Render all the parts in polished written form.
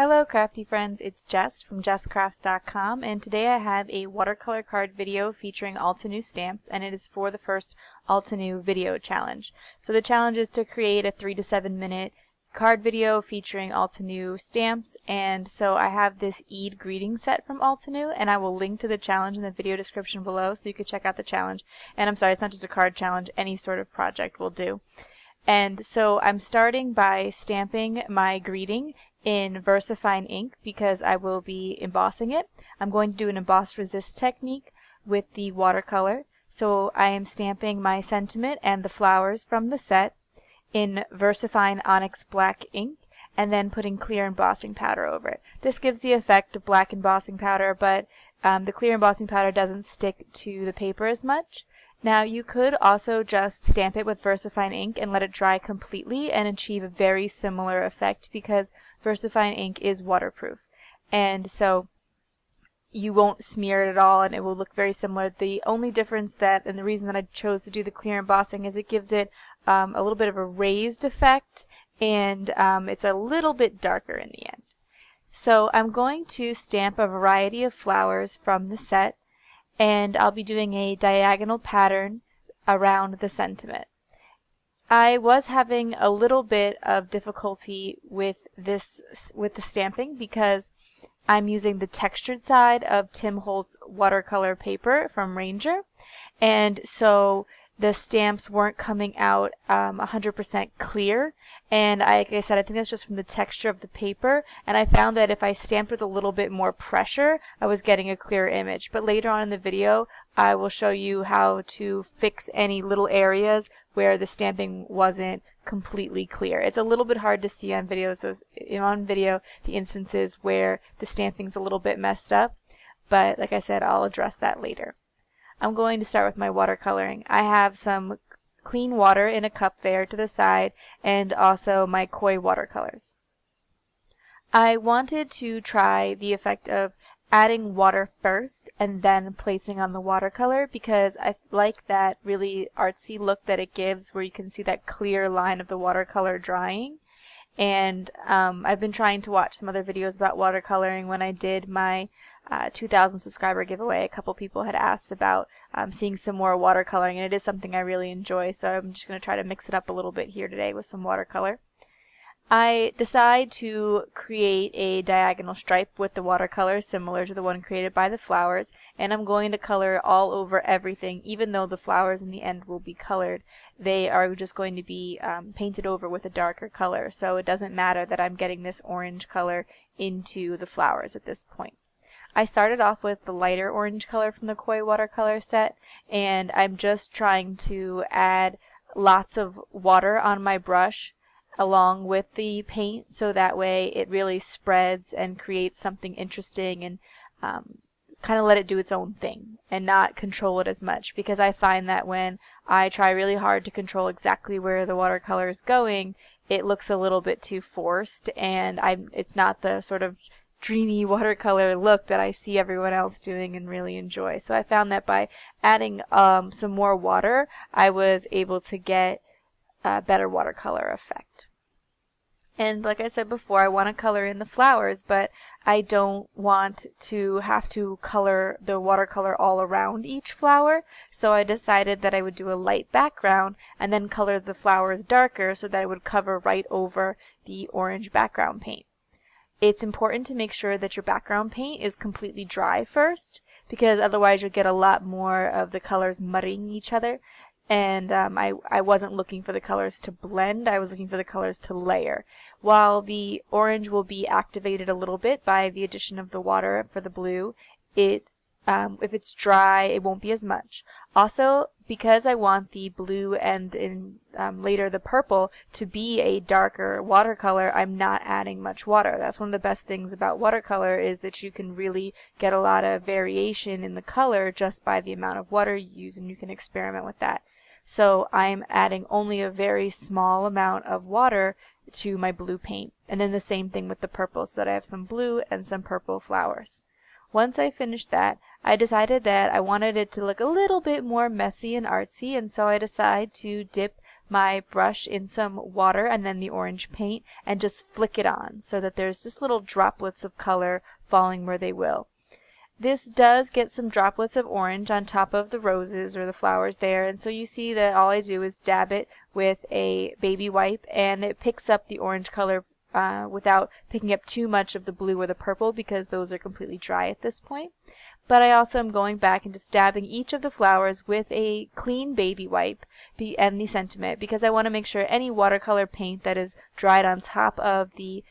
Hello crafty friends, it's Jess from jesscrafts.com, and today I have a watercolor card video featuring Altenew stamps, and it is for the first Altenew video challenge. So the challenge is to create a 3 to 7 minute card video featuring Altenew stamps, and so I have this Eid greeting set from Altenew, and I will link to the challenge in the video description below so you can check out the challenge. And I'm sorry, it's not just a card challenge, any sort of project will do. And so I'm starting by stamping my greeting in VersaFine ink because I will be embossing it. I'm going to do an emboss resist technique with the watercolor. So I am stamping my sentiment and the flowers from the set in VersaFine Onyx Black ink and then putting clear embossing powder over it. This gives the effect of black embossing powder, but the clear embossing powder doesn't stick to the paper as much. Now you could also just stamp it with VersaFine ink and let it dry completely and achieve a very similar effect because VersaFine ink is waterproof, and so you won't smear it at all and it will look very similar. The only difference and the reason that I chose to do the clear embossing is it gives it a little bit of a raised effect, and it's a little bit darker in the end. So I'm going to stamp a variety of flowers from the set, and I'll be doing a diagonal pattern around the sentiment. I was having a little bit of difficulty with the stamping because I'm using the textured side of Tim Holtz watercolor paper from Ranger, and so the stamps weren't coming out 100% clear, and like I said, I think that's just from the texture of the paper, and I found that if I stamped with a little bit more pressure, I was getting a clearer image. But later on in the video, I will show you how to fix any little areas where the stamping wasn't completely clear. It's a little bit hard to see on videos, on video, the instances where the stamping's a little bit messed up, but like I said, I'll address that later. I'm going to start with my watercoloring. I have some clean water in a cup there to the side, and also my koi watercolors. I wanted to try the effect of adding water first and then placing on the watercolor because I like that really artsy look that it gives where you can see that clear line of the watercolor drying. And I've been trying to watch some other videos about watercoloring. When I did my 2,000 subscriber giveaway, a couple people had asked about seeing some more watercoloring, and it is something I really enjoy, so I'm just going to try to mix it up a little bit here today with some watercolor. I decide to create a diagonal stripe with the watercolor similar to the one created by the flowers, and I'm going to color all over everything. Even though the flowers in the end will be colored, they are just going to be painted over with a darker color, so it doesn't matter that I'm getting this orange color into the flowers at this point. I started off with the lighter orange color from the koi watercolor set, and I'm just trying to add lots of water on my brush along with the paint, so that way it really spreads and creates something interesting, and kind of let it do its own thing and not control it as much, because I find that when I try really hard to control exactly where the watercolor is going, it looks a little bit too forced, and it's not the sort of dreamy watercolor look that I see everyone else doing and really enjoy. So I found that by adding some more water, I was able to get a better watercolor effect. And like I said before, I want to color in the flowers, but I don't want to have to color the watercolor all around each flower, so I decided that I would do a light background and then color the flowers darker so that it would cover right over the orange background paint. It's important to make sure that your background paint is completely dry first, because otherwise you'll get a lot more of the colors muddying each other. And I wasn't looking for the colors to blend, I was looking for the colors to layer. While the orange will be activated a little bit by the addition of the water for the blue, if it's dry, it won't be as much. Also, because I want the blue and later the purple to be a darker watercolor, I'm not adding much water. That's one of the best things about watercolor, is that you can really get a lot of variation in the color just by the amount of water you use, and you can experiment with that. So I'm adding only a very small amount of water to my blue paint, and then the same thing with the purple, so that I have some blue and some purple flowers. Once I finished that, I decided that I wanted it to look a little bit more messy and artsy, and so I decided to dip my brush in some water and then the orange paint and just flick it on so that there's just little droplets of color falling where they will. This does get some droplets of orange on top of the roses or the flowers there, and so you see that all I do is dab it with a baby wipe and it picks up the orange color without picking up too much of the blue or the purple because those are completely dry at this point. But I also am going back and just dabbing each of the flowers with a clean baby wipe and the sentiment because I want to make sure any watercolor paint that is dried on top of the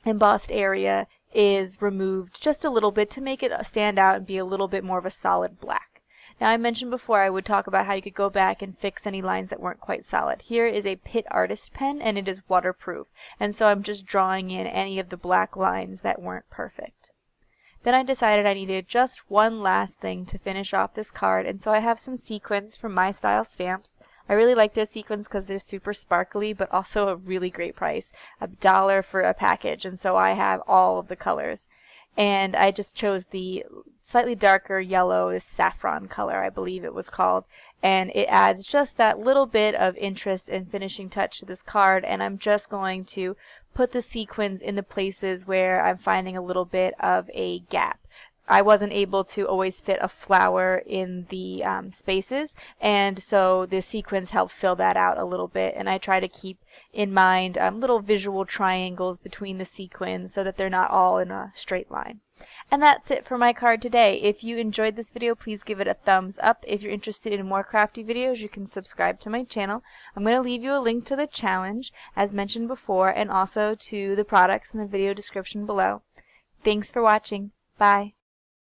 embossed area is removed just a little bit to make it stand out and be a little bit more of a solid black. Now I mentioned before I would talk about how you could go back and fix any lines that weren't quite solid. Here is a Pitt Artist pen and it is waterproof, and so I'm just drawing in any of the black lines that weren't perfect. Then I decided I needed just one last thing to finish off this card, and so I have some sequins from My Style Stamps. I really like their sequins because they're super sparkly, but also a really great price, $1 for a package, and so I have all of the colors. And I just chose the slightly darker yellow, this saffron color, I believe it was called, and it adds just that little bit of interest and finishing touch to this card, and I'm just going to put the sequins in the places where I'm finding a little bit of a gap. I wasn't able to always fit a flower in the spaces, and so the sequins help fill that out a little bit, and I try to keep in mind little visual triangles between the sequins so that they're not all in a straight line. And that's it for my card today. If you enjoyed this video, please give it a thumbs up. If you're interested in more crafty videos, you can subscribe to my channel. I'm going to leave you a link to the challenge, as mentioned before, and also to the products in the video description below. Thanks for watching. Bye.